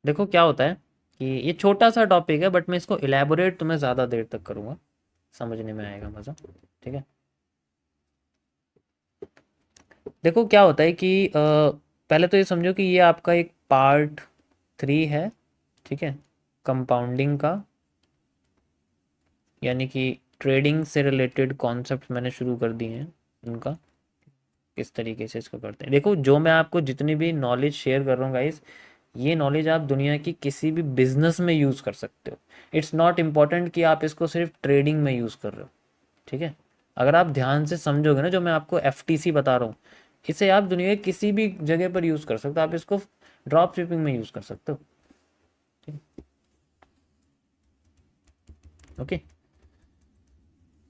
देखो क्या होता है कि ये छोटा सा टॉपिक है, बट मैं इसको इलेबोरेट तुम्हें ज़्यादा देर तक करूँगा, समझने में आएगा मज़ा। ठीक है। देखो क्या होता है कि पहले तो ये समझो कि ये आपका एक पार्ट 3 है। ठीक है। कंपाउंडिंग का, यानी कि ट्रेडिंग से रिलेटेड कॉन्सेप्ट मैंने शुरू कर दिए हैं उनका, किस तरीके से इसको करते हैं। देखो जो मैं आपको जितनी भी नॉलेज शेयर कर रहा हूँ गाइस, ये नॉलेज आप दुनिया की किसी भी बिजनेस में यूज़ कर सकते हो। इट्स नॉट इम्पॉर्टेंट कि आप इसको सिर्फ ट्रेडिंग में यूज़ कर रहे हो। ठीक है। अगर आप ध्यान से समझोगे ना, जो मैं आपको FTC बता रहा हूँ, इसे आप दुनिया की किसी भी जगह पर यूज़ कर सकते हो। आप इसको ड्रॉप शिपिंग में यूज़ कर सकते हो। ठीक है। ओके।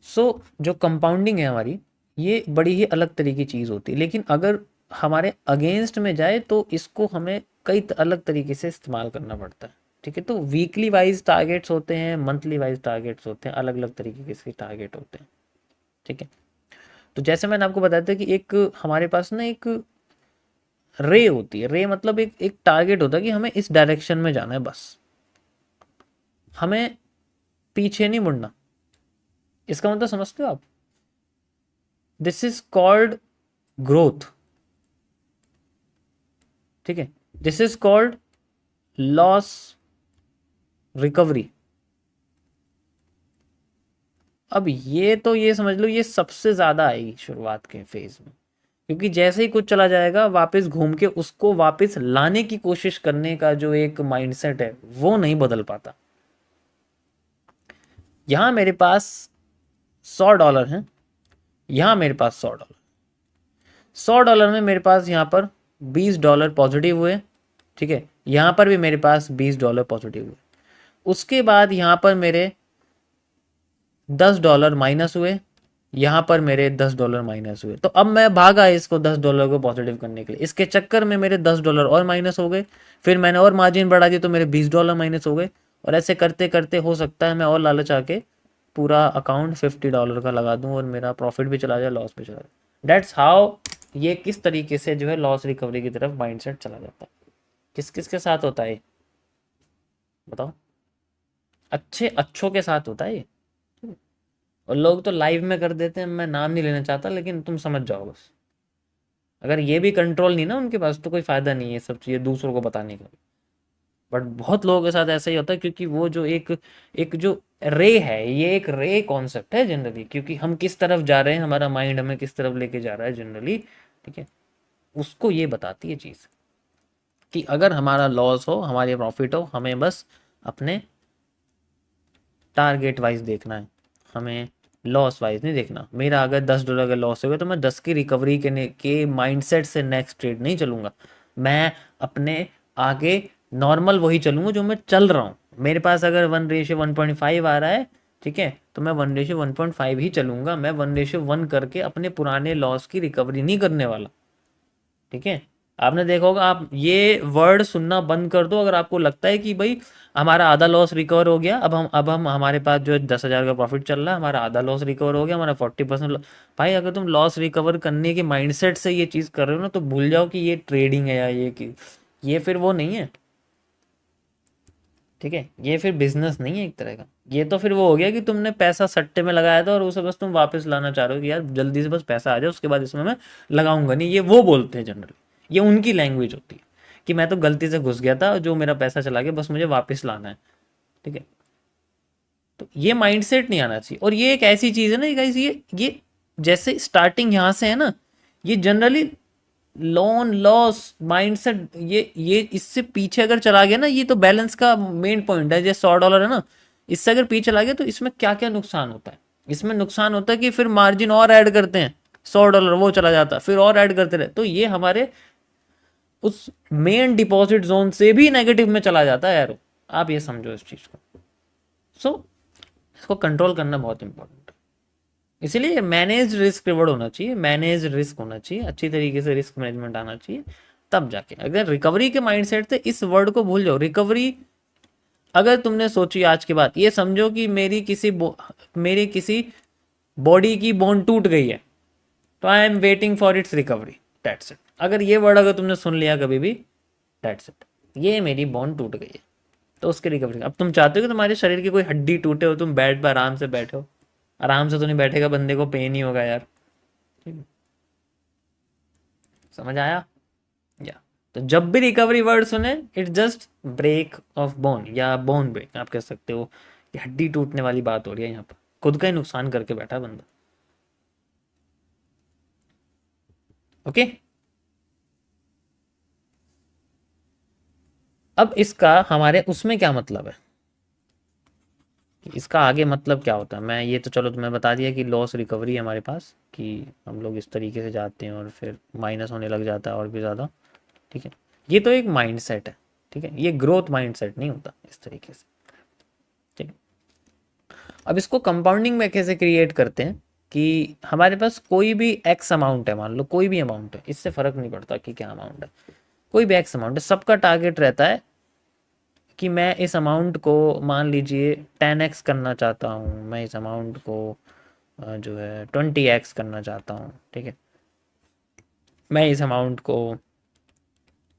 सो जो कंपाउंडिंग है हमारी, ये बड़ी ही अलग तरह की चीज़ होती है, लेकिन अगर हमारे अगेंस्ट में जाए तो इसको हमें कई अलग तरीके से इस्तेमाल करना पड़ता है। ठीक है। तो वीकली वाइज टारगेट्स होते हैं, मंथली वाइज टारगेट्स होते हैं, अलग अलग तरीके के इसके टारगेट होते हैं। ठीक है। तो जैसे मैंने आपको बताया था कि एक हमारे पास ना एक रे होती है। रे मतलब एक एक टारगेट होता है कि हमें इस डायरेक्शन में जाना है, बस हमें पीछे नहीं मुड़ना। इसका मतलब समझते हो आप? This is called growth. ठीक है। This is called loss recovery. अब ये तो ये समझ लो, ये सबसे ज्यादा आएगी शुरुआत के फेज में, क्योंकि जैसे ही कुछ चला जाएगा वापस घूम के उसको वापस लाने की कोशिश करने का जो एक माइंडसेट है वो नहीं बदल पाता। यहां मेरे पास $100 है, यहां मेरे पास $100। $100 में मेरे पास यहाँ पर $20 पॉजिटिव हुए। ठीक है। यहाँ पर भी मेरे पास $20 पॉजिटिव हुए। उसके बाद यहाँ पर मेरे $10 माइनस हुए, यहाँ पर मेरे $10 माइनस हुए। तो अब मैं भागा इसको $10 को पॉजिटिव करने के लिए, इसके चक्कर में मेरे $10 और माइनस हो गए। फिर मैंने और मार्जिन बढ़ा दिया तो मेरे $20 माइनस हो गए। और ऐसे करते करते हो सकता है मैं और लालच आके पूरा अकाउंट $50 का लगा दूं और मेरा प्रॉफिट भी चला जाए, लॉस भी चला जाए। दैट्स हाउ ये किस तरीके से जो है लॉस रिकवरी की तरफ माइंडसेट चला जाता है। किस किस के साथ होता है बताओ? अच्छे अच्छों के साथ होता है ये। और लोग तो लाइव में कर देते हैं, मैं नाम नहीं लेना चाहता, लेकिन तुम समझ जाओ बस। अगर ये भी कंट्रोल नहीं ना उनके पास तो कोई फायदा नहीं है ये सब चीज़ें दूसरों को बताने का। बट बहुत लोगों के साथ ऐसा ही होता है, क्योंकि वो जो एक एक जो रे है, ये एक रे कॉन्सेप्ट है जनरली, क्योंकि हम किस तरफ जा रहे हैं, हमारा माइंड हमें किस तरफ लेके जा रहा है जनरली। ठीक है। उसको ये बताती है चीज़ कि अगर हमारा लॉस हो हमारे प्रॉफिट हो, हमें बस अपने टारगेट वाइज देखना है, हमें लॉस वाइज नहीं देखना। मेरा अगर $10 का लॉस हो गया तो मैं 10 की रिकवरी के माइंडसेट से नेक्स्ट ट्रेड नहीं चलूंगा। मैं अपने आगे नॉर्मल वही चलूंगा जो मैं चल रहा हूँ। मेरे पास अगर 1:1.5 आ रहा है, ठीक है, तो मैं 1:1.5 ही चलूंगा। मैं 1:1 करके अपने पुराने लॉस की रिकवरी नहीं करने वाला। ठीक है। आपने देखा होगा, आप ये वर्ड सुनना बंद कर दो अगर आपको लगता है कि भाई हमारा आधा लॉस रिकवर हो गया, अब हम हमारे पास जो है 10,000 का प्रॉफिट चल रहा है, हमारा आधा लॉस रिकवर हो गया, हमारा 40%। भाई अगर तुम लॉस रिकवर करने के माइंडसेट से ये चीज़ कर रहे हो ना, तो भूल जाओ कि ये ट्रेडिंग है या ये कि ये फिर वो नहीं है। ठीक है। ये फिर बिजनेस नहीं है एक तरह का। ये तो फिर वो हो गया कि तुमने पैसा सट्टे में लगाया था और उसे बस तुम वापस लाना चाह रहे हो कि यार जल्दी से बस पैसा आ जाए, उसके बाद इसमें मैं लगाऊंगा नहीं। ये वो बोलते हैं जनरली, ये उनकी लैंग्वेज होती है कि मैं तो गलती से घुस गया था, जो मेरा पैसा चला गया, बस मुझे वापस लाना है। ठीक है। तो ये माइंडसेट नहीं आना चाहिए। और ये एक ऐसी चीज़ है ना गाइस, ये जैसे स्टार्टिंग यहाँ से है ना, ये जनरली लोन लॉस माइंडसेट, ये इससे पीछे अगर चला गया ना, ये तो बैलेंस का मेन पॉइंट है। जैसे $100 है ना, इससे अगर पीछे चला गया तो इसमें क्या क्या नुकसान होता है? इसमें नुकसान होता है कि फिर मार्जिन और ऐड करते हैं, $100 वो चला जाता है, फिर और ऐड करते रहे, तो ये हमारे उस मेन डिपॉजिट जोन से भी नेगेटिव में चला जाता है यार। आप ये समझो इस चीज को। सो इसको कंट्रोल करना बहुत इंपॉर्टेंट है। इसीलिए मैनेज रिस्क रिवॉर्ड होना चाहिए, मैनेज रिस्क होना चाहिए, अच्छी तरीके से रिस्क मैनेजमेंट आना चाहिए। तब जाके अगर रिकवरी के माइंडसेट से, इस वर्ड को भूल जाओ रिकवरी। अगर तुमने सोची आज के बाद, ये समझो कि मेरी किसी बॉडी की बोन टूट गई है, तो I am waiting for its recovery. That's it. अगर ये वर्ड अगर तुमने सुन लिया कभी भी, दैट्स इट। ये मेरी बोन टूट गई है, तो उसकी रिकवरी। अब तुम चाहते हो कि तुम्हारे शरीर की कोई हड्डी टूटे हो, तुम बेड पर आराम से बैठो, आराम से तो नहीं बैठेगा, बंदे को पेन ही होगा यार। ठीक है, समझ आया? या तो जब भी रिकवरी वर्ड सुने, it just break of bone या बोन ब्रेक आप कह सकते हो, कि हड्डी टूटने वाली बात हो रही है यहाँ पर, खुद का ही नुकसान करके बैठा बंदा। ओके, अब इसका हमारे उसमें क्या मतलब है, इसका आगे मतलब क्या होता है, मैं ये तो चलो तुम्हें बता दिया कि लॉस रिकवरी है हमारे पास, कि हम लोग इस तरीके से जाते हैं और फिर माइनस होने लग जाता है और भी ज़्यादा। ठीक है, ये तो एक माइंड सेट है। ठीक है, ये ग्रोथ माइंड सेट नहीं होता इस तरीके से। ठीक है, अब इसको कंपाउंडिंग में कैसे क्रिएट करते हैं, कि हमारे पास कोई भी एक्स अमाउंट है, मान लो कोई भी अमाउंट है, इससे फ़र्क नहीं पड़ता कि क्या अमाउंट है, कोई भी एक्स अमाउंट है, सबका टारगेट रहता है कि मैं इस अमाउंट को मान लीजिए 10x करना चाहता हूँ, मैं इस अमाउंट को जो है 20x करना चाहता हूँ। ठीक है, मैं इस अमाउंट को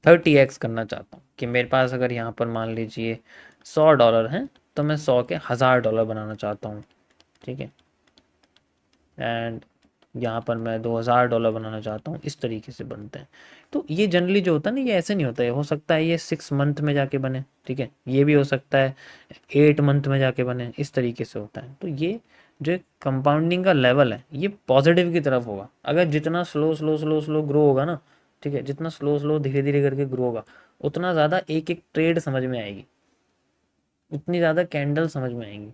30x करना चाहता हूँ, कि मेरे पास अगर यहाँ पर मान लीजिए $100 हैं, तो मैं 100 के $1000 बनाना चाहता हूँ। ठीक है, एंड यहाँ पर मैं $2000 बनाना चाहता हूँ, इस तरीके से बनते हैं। तो ये जनरली जो होता है ना, ये ऐसे नहीं होता है, हो सकता है ये 6 मंथ में जाके बने। ठीक है, ये भी हो सकता है 8 मंथ में जाके बने, इस तरीके से होता है। तो ये जो कंपाउंडिंग का लेवल है, ये पॉजिटिव की तरफ होगा। अगर जितना slow slow slow slow grow होगा ना, ठीक है, जितना स्लो स्लो धीरे धीरे करके ग्रो होगा, उतना ज़्यादा एक एक ट्रेड समझ में आएगी, उतनी ज़्यादा कैंडल समझ में आएंगी,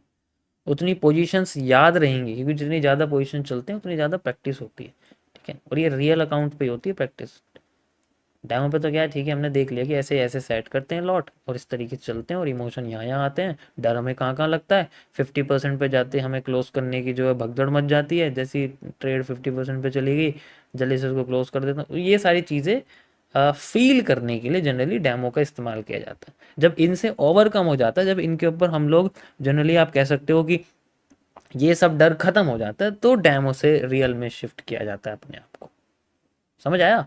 उतनी पोजीशंस याद रहेंगी, क्योंकि जितनी ज़्यादा पोजीशन चलते हैं उतनी ज़्यादा प्रैक्टिस होती है। ठीक है, और ये रियल अकाउंट पे होती है प्रैक्टिस। डेमो पे तो क्या है, ठीक है, हमने देख लिया कि ऐसे ऐसे सेट करते हैं लॉट और इस तरीके से चलते हैं और इमोशन यहाँ यहाँ आते हैं, डर हमें कहाँ कहाँ लगता है, 50% पे जाते हैं, हमें क्लोज करने की जो है भगदड़ मच जाती है, जैसी ट्रेड 50% पे चली गई, जल्दी से उसको क्लोज कर देता हूँ। ये सारी चीज़ें फील करने के लिए जनरली डेमो का इस्तेमाल किया जाता है। जब इनसे ओवरकम हो जाता है, जब इनके ऊपर हम लोग जनरली आप कह सकते हो कि ये सब डर खत्म हो जाता है, तो डेमो से रियल में शिफ्ट किया जाता है अपने आप को। समझ आया?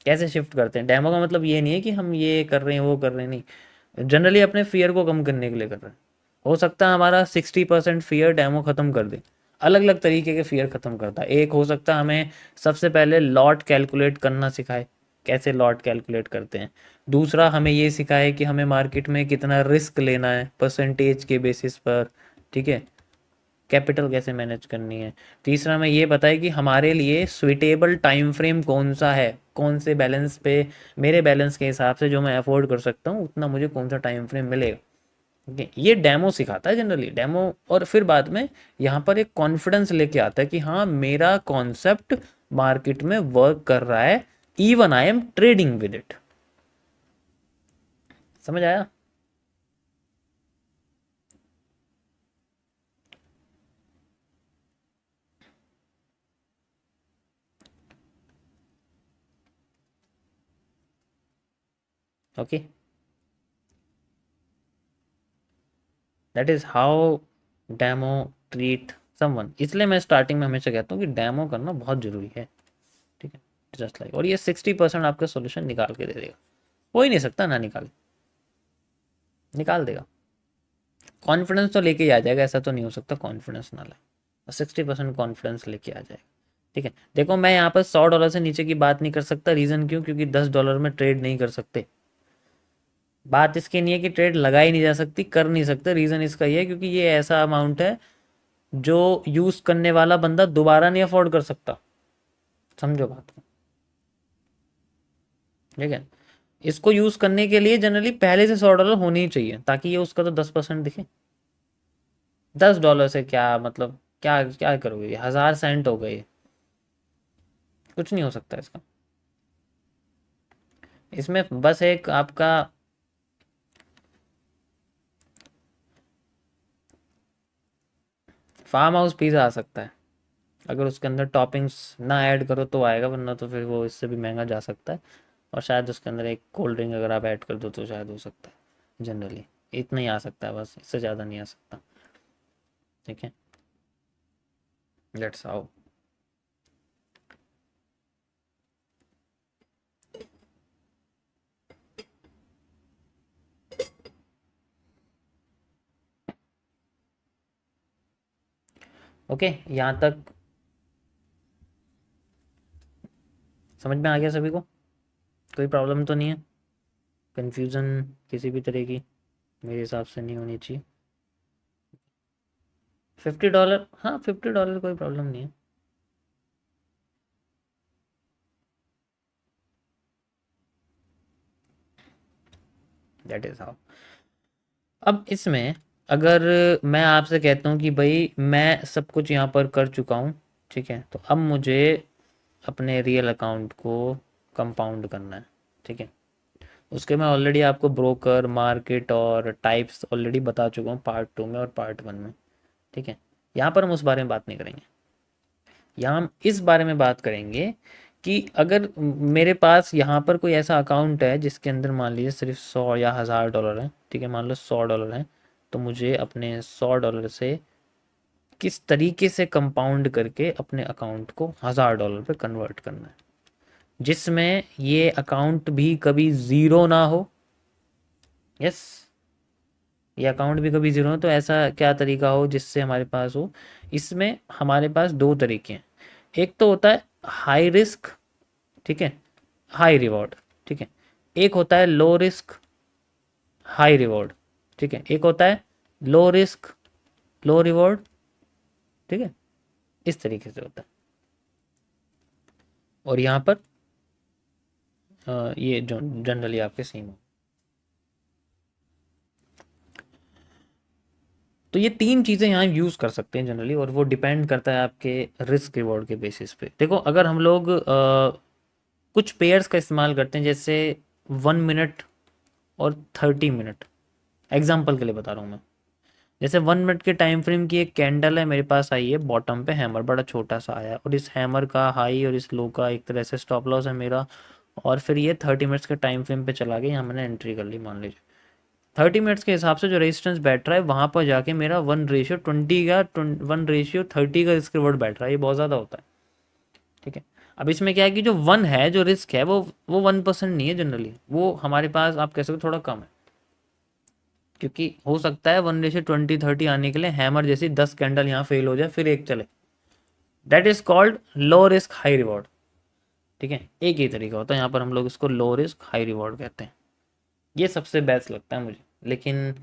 कैसे शिफ्ट करते हैं? डेमो का मतलब ये नहीं है कि हम ये कर रहे हैं वो कर रहे हैं, नहीं, जनरली अपने फियर को कम करने के लिए कर रहे हैं। हो सकता है हमारा 60% फियर डेमो खत्म कर दे। अलग अलग तरीके के फियर खत्म करता है। एक हो सकता है हमें सबसे पहले लॉट कैलकुलेट करना सिखाए, कैसे लॉट कैलकुलेट करते हैं। दूसरा हमें ये सिखाए कि हमें मार्केट में कितना रिस्क लेना है परसेंटेज के बेसिस पर। ठीक है, कैपिटल कैसे मैनेज करनी है। तीसरा में ये बताया कि हमारे लिए सुइटेबल टाइम फ्रेम कौन सा है, कौन से बैलेंस पे, मेरे बैलेंस के हिसाब से जो मैं अफोर्ड कर सकता हूँ उतना मुझे कौन सा टाइम फ्रेम मिलेगा। ओके, ये डेमो सिखाता है जनरली, डेमो। और फिर बाद में यहाँ पर एक कॉन्फिडेंस लेके आता है कि हाँ, मेरा कॉन्सेप्ट मार्केट में वर्क कर रहा है, even I am trading with it. समझ आया? Okay, that is how demo treat someone. इसलिए मैं स्टार्टिंग में हमेशा कहता हूँ कि डेमो करना बहुत जरूरी है। ठीक है, जस्ट लाइक, और ये 60% आपका सोल्यूशन निकाल के दे देगा। हो ही नहीं सकता ना निकाले, निकाल देगा। कॉन्फिडेंस तो लेके ही आ जाएगा, ऐसा तो नहीं हो सकता कॉन्फिडेंस ना लाए, 60% कॉन्फिडेंस लेके आ जाएगा। ठीक है, देखो मैं यहाँ पर $100 से नीचे की बात नहीं कर सकता। रीज़न क्यों? क्योंकि $10 में ट्रेड नहीं कर सकते। बात इसकी नहीं है कि ट्रेड लगाई नहीं जा सकती, कर नहीं सकते। रीज़न इसका ये है क्योंकि ये ऐसा अमाउंट है जो यूज़ करने वाला बंदा दोबारा नहीं अफोर्ड कर सकता। समझो बात को। ठीक है, इसको यूज़ करने के लिए जनरली पहले से $100 होने ही चाहिए, ताकि ये उसका तो 10% दिखे। $10 से क्या मतलब, क्या क्या करोगे? ये 1000 सेंट हो गए, कुछ नहीं हो सकता इसका। इसमें बस एक आपका फार्म हाउस पिज़्ज़ा आ सकता है, अगर उसके अंदर टॉपिंग्स ना ऐड करो तो आएगा, वरना तो फिर वो इससे भी महंगा जा सकता है। और शायद उसके अंदर एक कोल्ड ड्रिंक अगर आप ऐड कर दो तो शायद हो सकता है। जनरली इतना ही आ सकता है, बस इससे ज़्यादा नहीं आ सकता। ठीक है, लेट्स आओ। ओके, यहाँ तक समझ में आ गया सभी को? कोई प्रॉब्लम तो नहीं है? कन्फ्यूज़न किसी भी तरह की मेरे हिसाब से नहीं होनी चाहिए। $50, हाँ $50 कोई प्रॉब्लम नहीं है। That is how. अब इसमें अगर मैं आपसे कहता हूँ कि भाई मैं सब कुछ यहाँ पर कर चुका हूँ, ठीक है, तो अब मुझे अपने रियल अकाउंट को कंपाउंड करना है, ठीक है। उसके मैं ऑलरेडी आपको ब्रोकर, मार्केट और टाइप्स ऑलरेडी बता चुका हूँ पार्ट 2 में और पार्ट 1 में, ठीक है। यहाँ पर हम उस बारे में बात नहीं करेंगे। यहाँ हम इस बारे में बात करेंगे कि अगर मेरे पास यहाँ पर कोई ऐसा अकाउंट है जिसके अंदर मान लीजिए सिर्फ 100 या $1000 है, ठीक है, मान लो $100 है, तो मुझे अपने $100 से किस तरीके से कंपाउंड करके अपने अकाउंट को $1000 पे कन्वर्ट करना है, जिसमें ये अकाउंट भी कभी ज़ीरो ना हो। यस, ये अकाउंट भी कभी ज़ीरो हो, तो ऐसा क्या तरीका हो जिससे हमारे पास हो। इसमें हमारे पास दो तरीके हैं। एक तो होता है हाई रिस्क, ठीक है, हाई रिवॉर्ड, ठीक है। एक होता है लो रिस्क, हाई रिवॉर्ड, ठीक है। एक होता है लो रिस्क, लो रिवॉर्ड, ठीक है। इस तरीके से होता है। और यहाँ पर ये जो जनरली आपके सेम हो। तो ये तीन चीज़ें यहाँ यूज़ कर सकते हैं जनरली, और वो डिपेंड करता है आपके रिस्क रिवॉर्ड के बेसिस पे। देखो, अगर हम लोग कुछ पेयर्स का इस्तेमाल करते हैं, जैसे 1 मिनट और 30 मिनट, एग्जाम्पल के लिए बता रहा हूँ मैं। जैसे 1 मिनट के टाइम फ्रेम की एक कैंडल है मेरे पास आई है, बॉटम पे हैमर बड़ा छोटा सा आया है, और इस हैमर का हाई और इस लो का एक तरह से स्टॉप लॉस है मेरा। और फिर ये 30 मिनट्स के टाइम फ्रेम पे चला गया, यहाँ मैंने एंट्री कर ली मान लीजिए। 30 मिनट्स के हिसाब से जो रेजिस्टेंस बैठ रहा है वहाँ पर जाके मेरा 1:20 का 1:30 का रिस्क रिवॉर्ड बैठ रहा है। ये बहुत ज़्यादा होता है, ठीक है। अब इसमें क्या है कि जो वन है, जो रिस्क है, वो 1% नहीं है जनरली, वो हमारे पास आप कह सकते हो थोड़ा कम है, क्योंकि हो सकता है 1:20 आने के लिए हैमर जैसी 10 कैंडल यहाँ फेल हो जाए फिर एक चले। That is called low risk high reward, ठीक है। एक ही तरीका होता है, यहाँ पर हम लोग इसको लो रिस्क हाई रिवॉर्ड कहते हैं। ये सबसे बेस्ट लगता है मुझे, लेकिन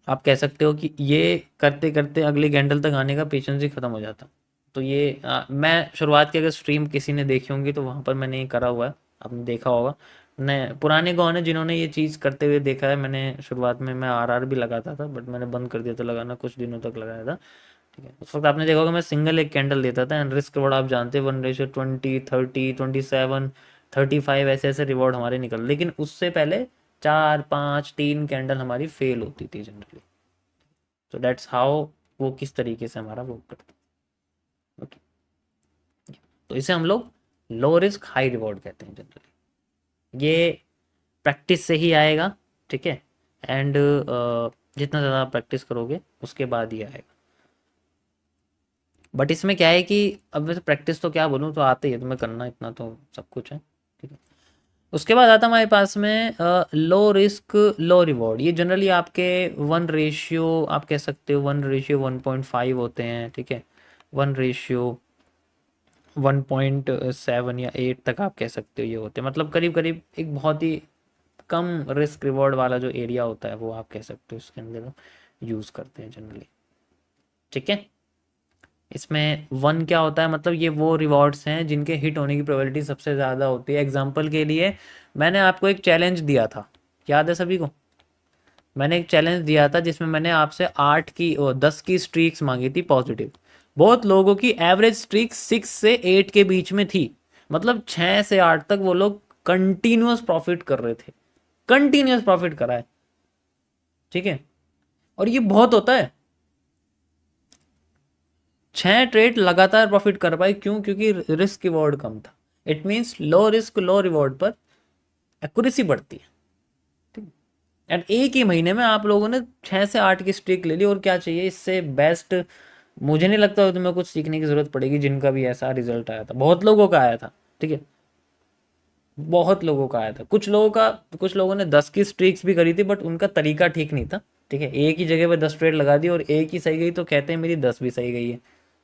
आप कह सकते हो कि ये करते करते अगले कैंडल तक आने का पेशेंस ही खत्म हो जाता। तो ये मैं शुरुआत की अगर स्ट्रीम किसी ने देखी होंगी तो वहाँ पर मैंने ये करा हुआ है, आपने देखा होगा। न पुराने कौन है जिन्होंने ये चीज़ करते हुए देखा है। मैंने शुरुआत में मैं आर भी लगाता था, बट मैंने बंद कर दिया था लगाना, कुछ दिनों तक लगाया था, ठीक है। उस वक्त आपने देखा होगा मैं सिंगल एक कैंडल देता था, एंड रिस्क रिवॉर्ड आप जानते हैं 1:20, 30, 27, 35 ऐसे ऐसे रिवॉर्ड हमारे निकल, लेकिन उससे पहले 4, 5, 3 कैंडल हमारी फेल होती थी जनरली। तो दैट्स हाउ वो किस तरीके से हमारा वर्क करता है, ओके। तो इसे हम लोग लो रिस्क हाई रिवॉर्ड कहते हैं जनरली। ये प्रैक्टिस से ही आएगा, ठीक है। एंड जितना ज़्यादा प्रैक्टिस करोगे उसके बाद ही आएगा। बट इसमें क्या है कि अब वैसे प्रैक्टिस तो क्या बोलूँ, तो आते ही है, तुम्हें करना इतना तो सब कुछ है, ठीक है। उसके बाद आता हमारे पास में लो रिस्क लो रिवॉर्ड। ये जनरली आपके 1 रेशियो, आप कह सकते हो 1:1.5 होते हैं, ठीक है। 1:1.7 या 8 तक आप कह सकते हो ये होते हैं, मतलब करीब करीब एक बहुत ही कम रिस्क रिवॉर्ड वाला जो एरिया होता है वो आप कह सकते हो इसके अंदर यूज़ करते हैं जनरली, ठीक है। इसमें वन क्या होता है, मतलब ये वो रिवॉर्ड्स हैं जिनके हिट होने की प्रोबेबिलिटी सबसे ज़्यादा होती है। एग्जांपल के लिए मैंने आपको एक चैलेंज दिया था, याद है सभी को? मैंने एक चैलेंज दिया था जिसमें मैंने आपसे 10 की स्ट्रीक्स मांगी थी पॉजिटिव। बहुत लोगों की एवरेज स्ट्रीक 6 से 8 के बीच में थी, मतलब 6 से 8 तक वो लोग कंटिन्यूस प्रॉफिट कर रहे थे, कंटिन्यूस प्रॉफिट करा है, ठीक है। और ये बहुत होता है, 6 ट्रेड लगातार प्रॉफिट कर पाए, क्यों? क्योंकि रिस्क रिवॉर्ड कम था। It means low risk low reward पर एक्यूरेसी बढ़ती है, ठीक है। एंड एक ही महीने में आप लोगों ने 6 से 8 की स्ट्रिक ले ली, और क्या चाहिए इससे बेस्ट? मुझे नहीं लगता तुम्हें कुछ सीखने की जरूरत पड़ेगी, जिनका भी ऐसा रिजल्ट आया था, बहुत लोगों का आया था, ठीक है। बहुत लोगों का आया था, कुछ लोगों ने 10 की स्ट्रीक्स भी करी थी, बट उनका तरीका ठीक नहीं था। ठीक है, एक ही जगह पे 10 ट्रेड लगा दी और एक ही सही गई तो कहते हैं मेरी 10 भी सही गई है।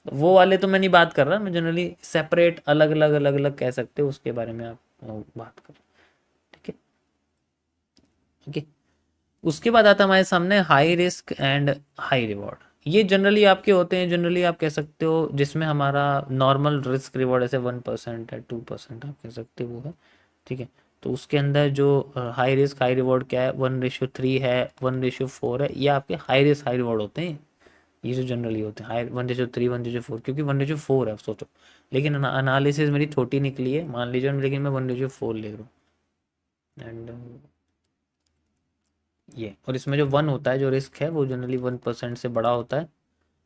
तो वो वाले तो मैं नहीं बात कर रहा, मैं जनरली सेपरेट अलग अलग अलग अलग कह सकते हो उसके बारे में आप बात कर। ठीक है, ओके। उसके बाद आता है हमारे सामने high risk and high reward. ये जनरली आपके होते हैं, जनरली आप कह सकते हो जिसमें हमारा नॉर्मल रिस्क रिवॉर्ड ऐसे 1% है, 2% आप कह सकते हो वो है। ठीक है, तो उसके अंदर जो हाई रिस्क हाई रिवॉर्ड क्या है, 1:3 है, 1:4 है, ये आपके हाई रिस्क हाई रिवॉर्ड होते हैं। ये जो जनरली होते हैं हाई 1:3 1:4, क्योंकि 1:4 है सोचो। लेकिन एनालिसिस मेरी छोटी निकली है मान लीजिए, लेकिन मैं 1:4 ले रहा हूँ। एंड ये और इसमें जो 1 होता है जो रिस्क है वो जनरली 1% से बड़ा होता है।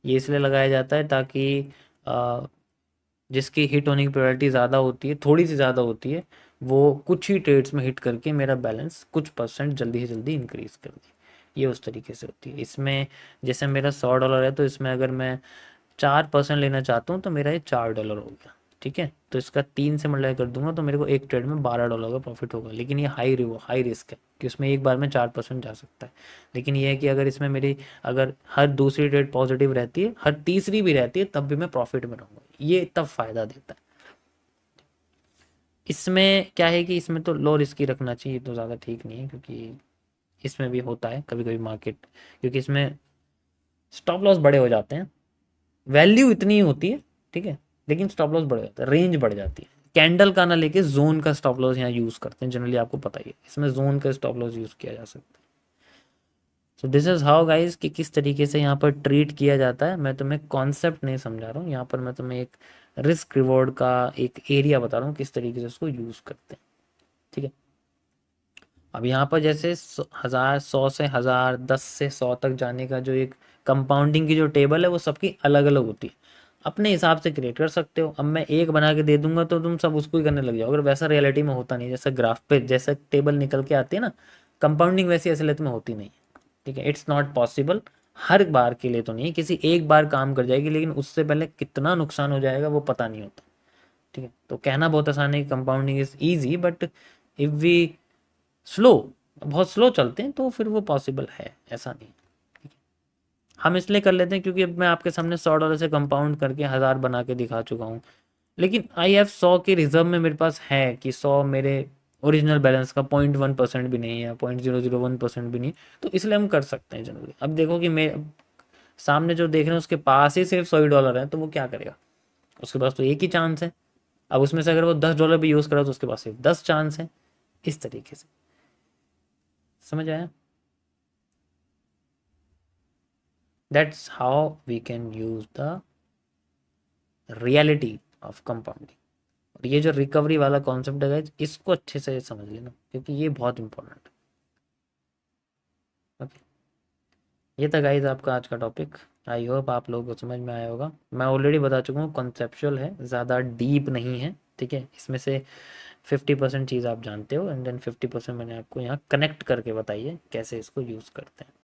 ये इसलिए लगाया जाता है ताकि अ, जिसकी हिट होने की प्रोबेबिलिटी ज़्यादा होती है, थोड़ी सी ज़्यादा होती है, वो कुछ ही ट्रेड्स में हिट करके मेरा बैलेंस कुछ परसेंट जल्दी से जल्दी इंक्रीज कर दे। ये उस तरीके से होती है। इसमें जैसे मेरा $100 है, तो इसमें अगर मैं 4% लेना चाहता हूँ तो मेरा ये $4 हो गया। ठीक है, तो इसका 3 से मल्टीप्लाई कर दूंगा तो मेरे को एक ट्रेड में $12 का प्रॉफिट होगा। लेकिन ये हाई रिस्क है कि उसमें एक बार में 4% जा सकता है। लेकिन ये है कि अगर इसमें मेरी अगर हर दूसरी ट्रेड पॉजिटिव रहती है, हर तीसरी भी रहती है, तब भी मैं प्रॉफिट में रहूँगा, ये तब फायदा देता है। इसमें क्या है कि इसमें तो लो रिस्क ही रखना चाहिए, तो ज़्यादा ठीक नहीं है, क्योंकि इसमें भी होता है कभी कभी मार्केट, क्योंकि इसमें स्टॉप लॉस बड़े हो जाते हैं, वैल्यू इतनी ही होती है। ठीक है, लेकिन स्टॉप लॉस बढ़ जाता है, रेंज बढ़ जाती है। कैंडल का ना लेके जोन का स्टॉप लॉस यहाँ यूज करते हैं जनरली, आपको पता ही है इसमें जोन का स्टॉप लॉस यूज किया जा सकता है। So this is how guys कि किस तरीके से यहाँ पर ट्रीट किया जाता है। मैं तुम्हें कॉन्सेप्ट नहीं समझा रहा हूँ यहाँ पर, मैं तुम्हें एक रिस्क रिवॉर्ड का एक एरिया बता रहा हूँ किस तरीके से उसको यूज करते हैं। ठीक है, अब यहाँ पर जैसे 1000 100 से 1000 10 से 100 तक जाने का जो एक कंपाउंडिंग की जो टेबल है वो सबकी अलग अलग होती है। अपने हिसाब से क्रिएट कर सकते हो। अब मैं एक बना के दे दूंगा तो तुम सब उसको ही करने लग जाओ, अगर वैसा रियलिटी में होता नहीं। जैसे ग्राफ पे जैसे टेबल निकल के आती है ना, कंपाउंडिंग वैसी असलियत में होती नहीं है। ठीक है, इट्स नॉट पॉसिबल। हर बार के लिए तो नहीं, किसी एक बार काम कर जाएगी, लेकिन उससे पहले कितना नुकसान हो जाएगा वो पता नहीं होता। ठीक है, तो कहना बहुत आसान है कि compounding is easy, but if we slow, बहुत स्लो चलते हैं तो फिर वो पॉसिबल है, ऐसा नहीं। हम इसलिए कर लेते हैं क्योंकि अब मैं आपके सामने $100 से कंपाउंड करके 1000 बना के दिखा चुका हूँ। लेकिन आई हैव 100 के रिजर्व में मेरे पास है कि 100 मेरे ओरिजिनल बैलेंस का 0.1% भी नहीं है, 0.001% भी नहीं, तो इसलिए हम कर सकते हैं जनरली। अब देखो कि मैं सामने जो देख रहे हैं उसके पास ही सिर्फ $100 है, तो वो क्या करेगा, उसके पास तो एक ही चांस है। अब उसमें से अगर वो $10 भी यूज़ करा तो उसके पास सिर्फ 10 चांस है। इस तरीके से, समझ आया? That's how we can use the reality of compounding. और ये जो रिकवरी वाला कॉन्सेप्ट है guys, इसको अच्छे से समझ लेना, क्योंकि ये बहुत इंपॉर्टेंट है। ओके, ये था गाइज आपका आज का टॉपिक। आई होप आप लोगों को समझ में आया होगा। मैं ऑलरेडी बता चुका हूँ, कॉन्सेप्चुअल है, ज़्यादा डीप नहीं है। ठीक है, इसमें से 50% चीज़ आप जानते हो, एंड देन 50% मैंने आपको यहाँ कनेक्ट करके बताई है कैसे इसको यूज़ करते हैं।